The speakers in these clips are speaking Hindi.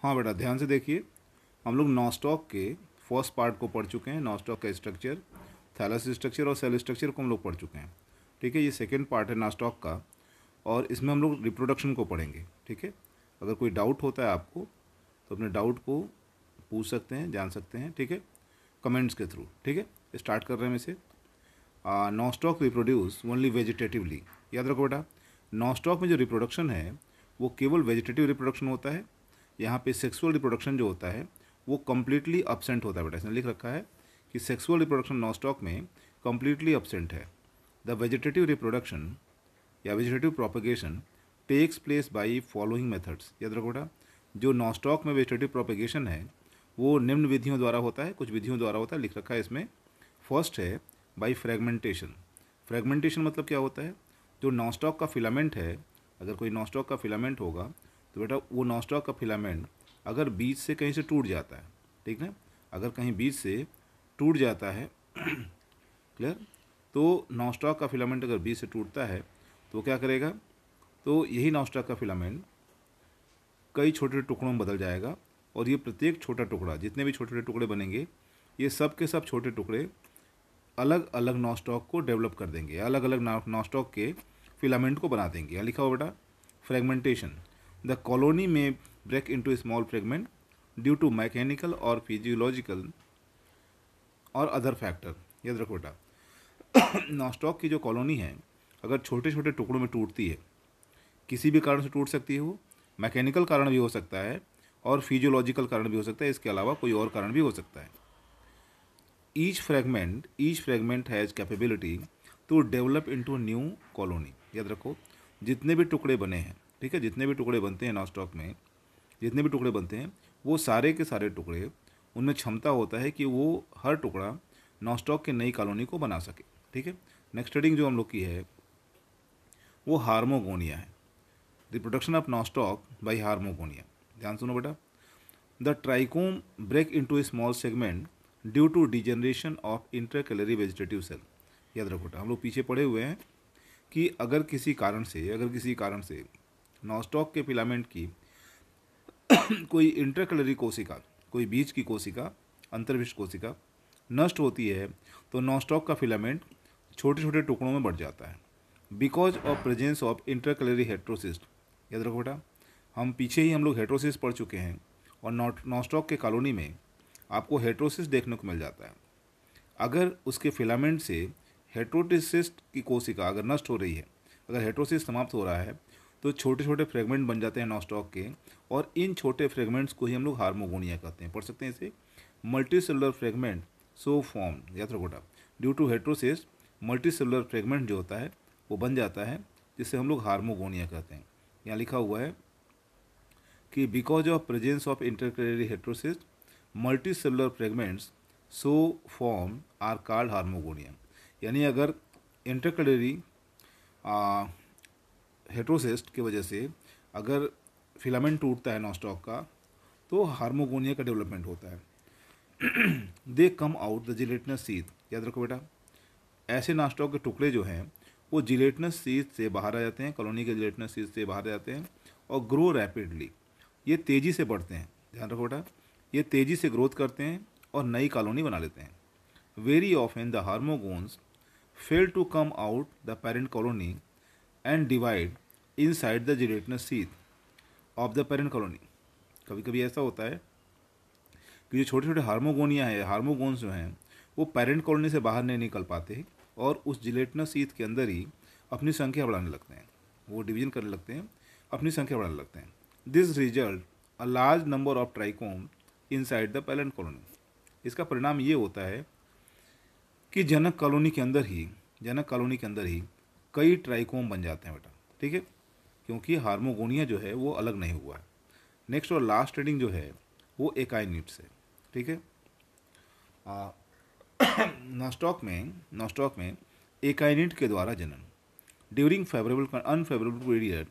हाँ बेटा ध्यान से देखिए, हम लोग नॉस्टॉक के फर्स्ट पार्ट को पढ़ चुके हैं। नॉस्टॉक का स्ट्रक्चर, थैलस स्ट्रक्चर और सेल स्ट्रक्चर को हम लोग पढ़ चुके हैं। ठीक है, ये सेकेंड पार्ट है नॉस्टॉक का, और इसमें हम लोग रिप्रोडक्शन को पढ़ेंगे। ठीक है, अगर कोई डाउट होता है आपको तो अपने डाउट को पूछ सकते हैं, जान सकते हैं। ठीक है, कमेंट्स के थ्रू। ठीक है, स्टार्ट कर रहे हैं इसे। Nostoc reproduce only vegetatively. याद रखो बेटा, नॉस्टॉक में जो रिप्रोडक्शन है वो केवल वेजिटेटिव रिप्रोडक्शन होता है। यहाँ पे सेक्सुअल रिप्रोडक्शन जो होता है वो कम्प्लीटली अब्सेंट होता है बेटा। इसने लिख रखा है कि सेक्सुअल रिप्रोडक्शन नॉस्टॉक में कम्प्लीटली अब्सेंट है। द वेजिटेटिव रिप्रोडक्शन या vegetative propagation takes place by following methods. याद रखो बेटा, जो नॉस्टॉक में वेजिटेटिव प्रोपेगेशन है वो निम्न विधियों द्वारा होता है, कुछ विधियों द्वारा होता है, लिख रखा है इसमें। फर्स्ट है बाई फ्रेगमेंटेशन। फ्रेगमेंटेशन मतलब क्या होता है, जो नॉस्टॉक का फिलामेंट है, अगर कोई नॉस्टॉक का फिलामेंट होगा तो बेटा वो नॉस्टॉक का फिलामेंट अगर बीच से कहीं से टूट जाता है, ठीक है, अगर कहीं बीच से टूट जाता है क्लियर, तो नॉस्टॉक का फिलामेंट अगर बीच से टूटता है तो क्या करेगा, तो यही नॉस्टॉक का फिलामेंट कई छोटे टुकड़ों में बदल जाएगा, और ये प्रत्येक छोटा टुकड़ा, जितने भी छोटे छोटे टुकड़े बनेंगे, ये सब के सब छोटे टुकड़े अलग अलग नॉस्टॉक को डेवलप कर देंगे, अलग अलग नॉस्टॉक के फिलामेंट को बना देंगे। यहाँ लिखा हुआ बेटा फ्रेगमेंटेशन, द कॉलोनी में break into small fragment due to mechanical और फिजियोलॉजिकल और अदर फैक्टर। याद रखो बेटा, नॉस्टॉक की जो कॉलोनी है अगर छोटे छोटे टुकड़ों में टूटती है, किसी भी कारण से टूट सकती है, वो मैकेनिकल कारण भी हो सकता है और फिजियोलॉजिकल कारण भी हो सकता है, इसके अलावा कोई और कारण भी हो सकता है। Each fragment has capability to develop into new colony. याद रखो, जितने भी टुकड़े बने हैं, ठीक है, जितने भी टुकड़े बनते हैं नॉस्टॉक में, जितने भी टुकड़े बनते हैं वो सारे के सारे टुकड़े, उनमें क्षमता होता है कि वो हर टुकड़ा नॉस्टॉक के नई कॉलोनी को बना सके। ठीक है, नेक्स्ट हेडिंग जो हम लोग की है वो हार्मोगोनिया है, reproduction of Nostoc by hormogonia. ध्यान सुनो बेटा, the trichome break into a small segment due to degeneration of intercalary vegetative cell. याद रखो बेटा, हम लोग पीछे पढ़े हुए हैं कि अगर किसी कारण से नॉस्टॉक के फिलामेंट की कोई इंटरकैलरी कोशिका, कोई बीज की कोशिका, अंतर्विष्ट कोशिका नष्ट होती है तो नॉस्टॉक का फिलामेंट छोटे छोटे टुकड़ों में बढ़ जाता है, because of presence of intercalary heterocyst. याद रखो बेटा, हम लोग हेट्रोसिस पढ़ चुके हैं, और नॉस्टॉक के कॉलोनी में आपको हेट्रोसिस देखने को मिल जाता है। अगर उसके फिलामेंट से हेट्रोसिस्ट की कोशिका अगर नष्ट हो रही है, अगर हेट्रोसिस समाप्त हो रहा है, तो छोटे छोटे फ्रेगमेंट बन जाते हैं नॉस्टॉक के, और इन छोटे फ्रेगमेंट्स को ही हम लोग हार्मोगोनिया कहते हैं। पढ़ सकते हैं इसे, multi cellular fragment so form. याद रखो बेटा, due to heterocyst multi cellular fragment जो होता है वो बन जाता है, जिसे हम लोग हार्मोगोनिया कहते हैं। यहाँ लिखा हुआ है कि because of presence of intercalary heterocyst multi cellular fragments so form are called hormogonia. यानी अगर इंटरकैलरी हेट्रोसिस्ट की वजह से अगर फिलामेंट टूटता है नॉस्टॉक का, तो हार्मोगोनिया का डेवलपमेंट होता है। They come out the gelatinous sheath. याद रखो बेटा, ऐसे नॉस्टॉक के टुकड़े जो हैं वो जिलेटिनस सीथ से बाहर आ जाते हैं, कॉलोनी के जिलेटिनस सीथ से बाहर आ जाते हैं, और ग्रो रैपिडली, ये तेज़ी से बढ़ते हैं। ध्यान रखो बेटा, ये तेज़ी से ग्रोथ करते हैं और नई कॉलोनी बना लेते हैं। Very often the hormogones fail to come out the parent colony and divide inside the gelatinous sheath of the parent colony. कभी कभी ऐसा होता है कि जो छोटे छोटे हार्मोगोनिया है, हार्मोगोन्स जो हैं, वो पेरेंट कॉलोनी से बाहर नहीं निकल पाते और उस जिलेटिनस सीथ के अंदर ही अपनी संख्या बढ़ाने लगते हैं, वो डिवीजन करने लगते हैं, अपनी संख्या बढ़ाने लगते हैं। This result a large number of trichome inside the parent colony. इसका परिणाम ये होता है कि जनक कॉलोनी के अंदर ही कई ट्राइकोम बन जाते हैं बेटा। ठीक है, क्योंकि हार्मोगोनिया जो है वो अलग नहीं हुआ है। नेक्स्ट और लास्ट हेडिंग जो है वो एकाइनिट्स है। ठीक है, नॉस्टॉक में एकाइनिट के द्वारा जनन। During favourable unfavourable period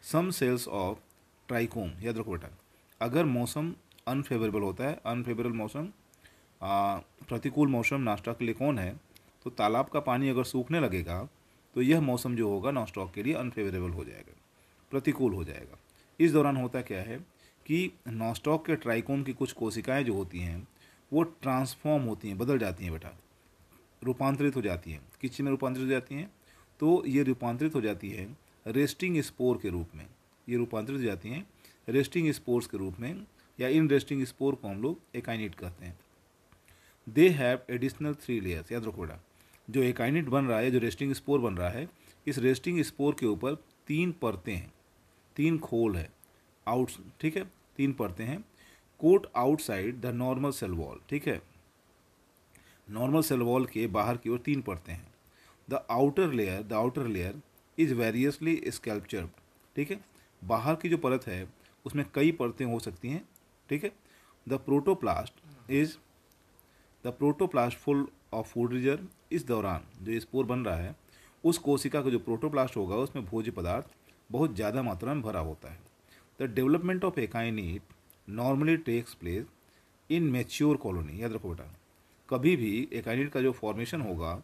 some cells of trichome. याद रखो बेटा, अगर मौसम अनफेवरेबल होता है, अनफेवरेबल मौसम, प्रतिकूल मौसम नॉस्टॉक के लिए कौन है, तो तालाब का पानी अगर सूखने लगेगा तो यह मौसम जो होगा नॉस्टॉक के लिए अनफेवरेबल हो जाएगा, प्रतिकूल हो जाएगा। इस दौरान होता क्या है कि नॉस्टॉक के ट्राइकोम की कुछ कोशिकाएं जो होती हैं वो ट्रांसफॉर्म होती हैं, बदल जाती हैं बेटा, रूपांतरित हो जाती हैं। किस चीज़ में रूपांतरित हो जाती हैं? तो ये रूपांतरित हो जाती है रेस्टिंग स्पोर के रूप में। ये रूपांतरित हो जाती हैं रेस्टिंग स्पोर्स के रूप में, या इन रेस्टिंग स्पोर को हम लोग एकाइनिट कहते हैं। They have additional 3 layers. याद रखो बेटा, जो एकाइनिट बन रहा है, जो रेस्टिंग स्पोर बन रहा है, इस रेस्टिंग स्पोर के ऊपर 3 परतें हैं, 3 खोल है आउट, ठीक है, 3 परतें हैं। Coat outside the normal cell wall, ठीक है, नॉर्मल सेल वॉल के बाहर की ओर 3 परतें हैं। The outer layer is variously sculptured, ठीक है, बाहर की जो परत है उसमें कई परतें हो सकती हैं, ठीक है। The protoplast full of food reserve. इस दौरान जो स्पोर बन रहा है, उस कोशिका का जो प्रोटोप्लास्ट होगा उसमें भोज्य पदार्थ बहुत ज़्यादा मात्रा में भरा होता है। The development of akinete normally takes place in mature colony. याद रखो बेटा, कभी भी एकाइनिट का जो फॉर्मेशन होगा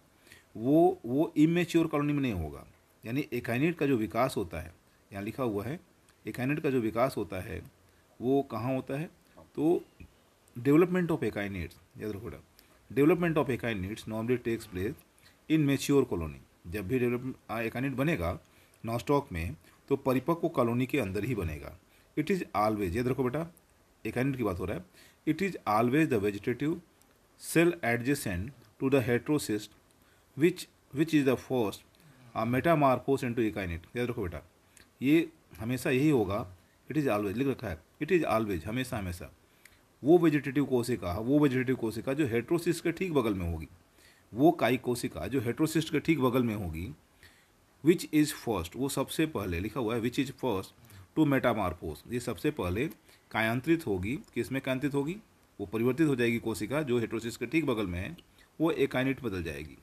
वो इमेच्योर कॉलोनी में नहीं होगा। यानी एकाइनिट का जो विकास होता है, यहाँ लिखा हुआ है, एकाइनिट का जो विकास होता है वो कहाँ होता है? तो डेवलपमेंट ऑफ एकाइनिट्स, याद रखो बेटा, development of akinetes normally takes place in mature colony. जब भी एकाइनिट बनेगा नॉस्टॉक में तो परिपक्व कॉलोनी के अंदर ही बनेगा। इट इज़ ऑलवेज, याद रखो बेटा, एकाइनिट की बात हो रहा है, it is always the vegetative cell adjacent to the heterocyst which is the first metamorphose into akinete. याद रखो बेटा, ये हमेशा यही होगा, इट इज़ ऑलवेज लिख रखा है, इट इज़ ऑलवेज, हमेशा हमेशा वो वेजिटेटिव कोशिका जो हेट्रोसिस्ट के ठीक बगल में होगी, वो कायिक कोशिका जो हेट्रोसिस्ट के ठीक बगल में होगी, विच इज़ फर्स्ट, वो सबसे पहले लिखा हुआ है, विच इज़ फर्स्ट टू मेटामार्फोस, ये सबसे पहले कायांतरित होगी। किसमें कायांतरित होगी? वो परिवर्तित हो जाएगी कोशिका जो हेट्रोसिस्ट के ठीक बगल में है, वो एकाइनिट बदल जाएगी।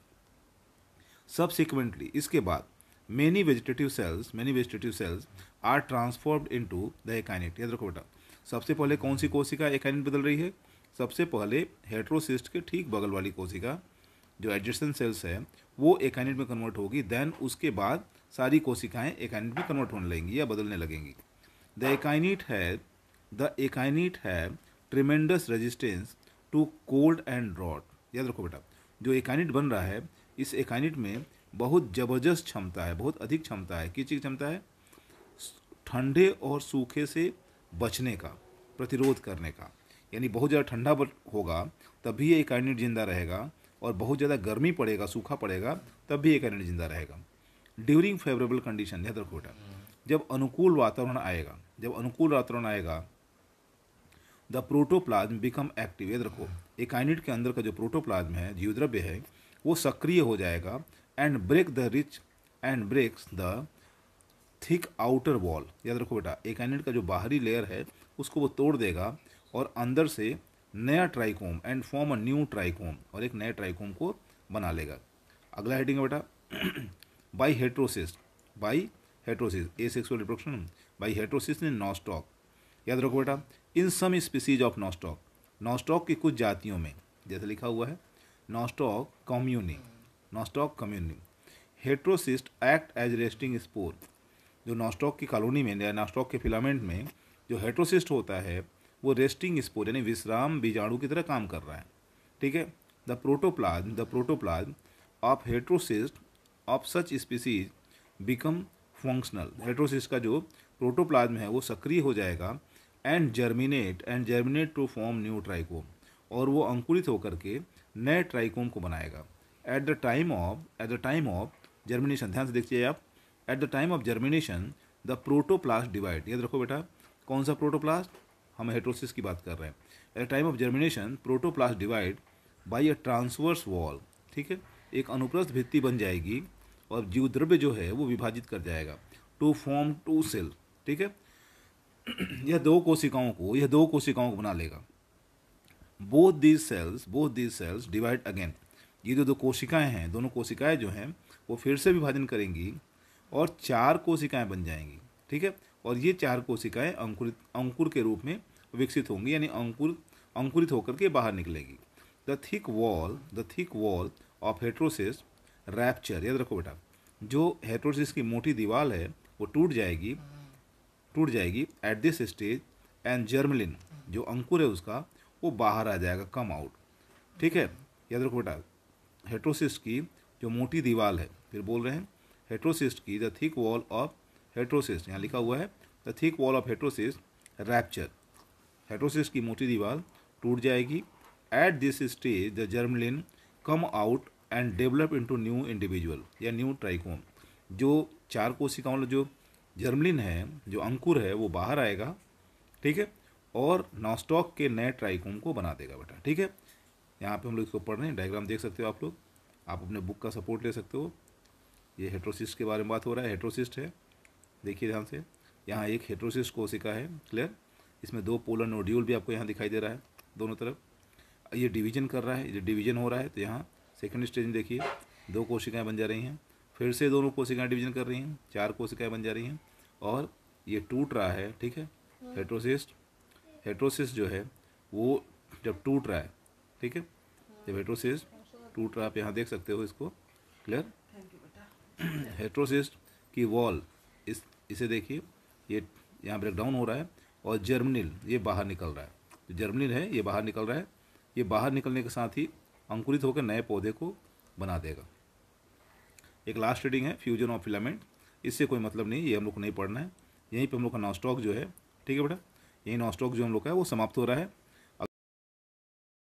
सबसिक्वेंटली, इसके बाद many vegetative cells are transformed into the akinete. याद रखो बेटा, सबसे पहले कौन सी कोशिका एकाइनिट बदल रही है? सबसे पहले हेट्रोसिस्ट के ठीक बगल वाली कोशिका जो एडजेसेंट सेल्स है वो एकाइनिट में कन्वर्ट होगी। देन उसके बाद सारी कोशिकाएं एकाइनिट में कन्वर्ट होने लगेंगी या बदलने लगेंगी। The akinete have tremendous resistance to cold and drought. याद रखो बेटा, जो एकाइनिट बन रहा है, इस एकाइनिट में बहुत ज़बरदस्त क्षमता है, बहुत अधिक क्षमता है। किस चीज़ की क्षमता है? ठंडे और सूखे से बचने का, प्रतिरोध करने का। यानी बहुत ज़्यादा ठंडा होगा तब भी ये एकाइनिट जिंदा रहेगा, और बहुत ज़्यादा गर्मी पड़ेगा, सूखा पड़ेगा, तब भी एकाइनिट जिंदा रहेगा। ड्यूरिंग फेवरेबल कंडीशन, याद रखो बेटा, जब अनुकूल वातावरण आएगा, द प्रोटोप्लाज्म बिकम एक्टिव। याद रखो, एकाइनिट के अंदर का जो प्रोटोप्लाज्म है, जीवद्रव्य है, वो सक्रिय हो जाएगा and breaks the thick outer wall. याद रखो बेटा, एकाइनिट का जो बाहरी लेयर है उसको वो तोड़ देगा और अंदर से नया trichome and form a new trichome, और एक नए ट्राइकोम को बना लेगा। अगला हेडिंग है बेटा by heterocyst, asexual reproduction by heterocyst in Nostoc. याद रखो बेटा, in some species of Nostoc की कुछ जातियों में, जैसे लिखा हुआ है Nostoc commune, heterocyst act as resting spore. जो नॉस्टॉक की कॉलोनी में या नॉस्टॉक के फिलामेंट में जो हेट्रोसिस्ट होता है वो रेस्टिंग स्पोर यानी विश्राम बीजाणु की तरह काम कर रहा है, ठीक है। The protoplasm of heterocyst of such species become functional. Heterocyst का जो प्रोटोप्लाज्म है वो सक्रिय हो जाएगा and germinate to form new trichome, और वो अंकुरित होकर के नए ट्राइकोम को बनाएगा। At the time of germination, ध्यान से देखिए आप, at the time of germination the protoplast divide. याद रखो बेटा, कौन सा प्रोटोप्लास्ट? हम हेट्रोसिस की बात कर रहे हैं। Eight the time of germination protoplast divide by a transverse wall, ठीक है, एक अनुप्रस्थ भित्ति बन जाएगी और जीवद्रव्य जो है वो विभाजित कर जाएगा टू फॉर्म 2 सेल, ठीक है। यह दो कोशिकाओं को बना लेगा। Both these cells divide again. ये जो दो कोशिकाएं हैं, दोनों कोशिकाएं जो हैं वो फिर से विभाजन करेंगी और 4 कोशिकाएं बन जाएंगी, ठीक है। और ये 4 कोशिकाएं अंकुर के रूप में विकसित होंगी, यानी अंकुरित होकर के बाहर निकलेगी। The thick wall of heterosis rapture. याद रखो बेटा, जो हेट्रोसिस की मोटी दीवार है वो टूट जाएगी एट दिस स्टेज एंड जर्मलिन, जो अंकुर है उसका वो बाहर आ जाएगा, कम आउट। ठीक है, याद रखो बेटा, हेट्रोसिस्ट की जो मोटी दीवार है, फिर बोल रहे हैं हेट्रोसिस्ट की the thick wall of heterocyst, यहाँ लिखा हुआ है the thick wall of heterocyst rupture, heterocyst की मोटी दीवार टूट जाएगी। At this stage the germling come out and develop into new individual या न्यू ट्राइकोम, जो चार कोशिका मतलब जो जर्मलिन है, जो अंकुर है वो बाहर आएगा। ठीक है, और नॉस्टॉक के नए ट्राइकोम को बना देगा बेटा। ठीक है, यहाँ पे हम लोग इसको पढ़ रहे हैं, डायग्राम देख सकते हो आप लोग, आप अपने बुक का सपोर्ट ले सकते हो। ये हेट्रोसिस्ट के बारे में बात हो रहा है, हेट्रोसिस्ट है, देखिए ध्यान से, यहाँ एक हेट्रोसिस्ट कोशिका है, क्लियर, इसमें 2 पोलर नोड्यूल भी आपको यहाँ दिखाई दे रहा है दोनों तरफ। ये डिवीजन कर रहा है, ये डिवीजन हो रहा है, तो यहाँ सेकंड स्टेज में देखिए 2 कोशिकाएं बन जा रही हैं, फिर से दोनों कोशिकाएं डिवीजन कर रही हैं, 4 कोशिकाएं बन जा रही हैं, और ये टूट रहा है। ठीक है, हेट्रोसिस्ट जो है वो जब टूट रहा है, ठीक है, जब हेट्रोसिस्ट टूट रहा है, आप यहाँ देख सकते हो इसको, क्लियर, हेट्रोसिस्ट की वॉल इसे देखिए, ये यहाँ ब्रेक डाउन हो रहा है, और जर्मिनल ये बाहर निकल रहा है, तो जर्मिनल है ये बाहर निकल रहा है, ये बाहर निकलने के साथ ही अंकुरित होकर नए पौधे को बना देगा। एक लास्ट रीडिंग है फ्यूजन ऑफ फिलामेंट, इससे कोई मतलब नहीं, ये हम लोग को नहीं पढ़ना है, यहीं पे हम लोग का नॉस्टॉक जो है, ठीक है बेटा, यही नॉस्टॉक जो हम लोग का है वो समाप्त हो रहा है।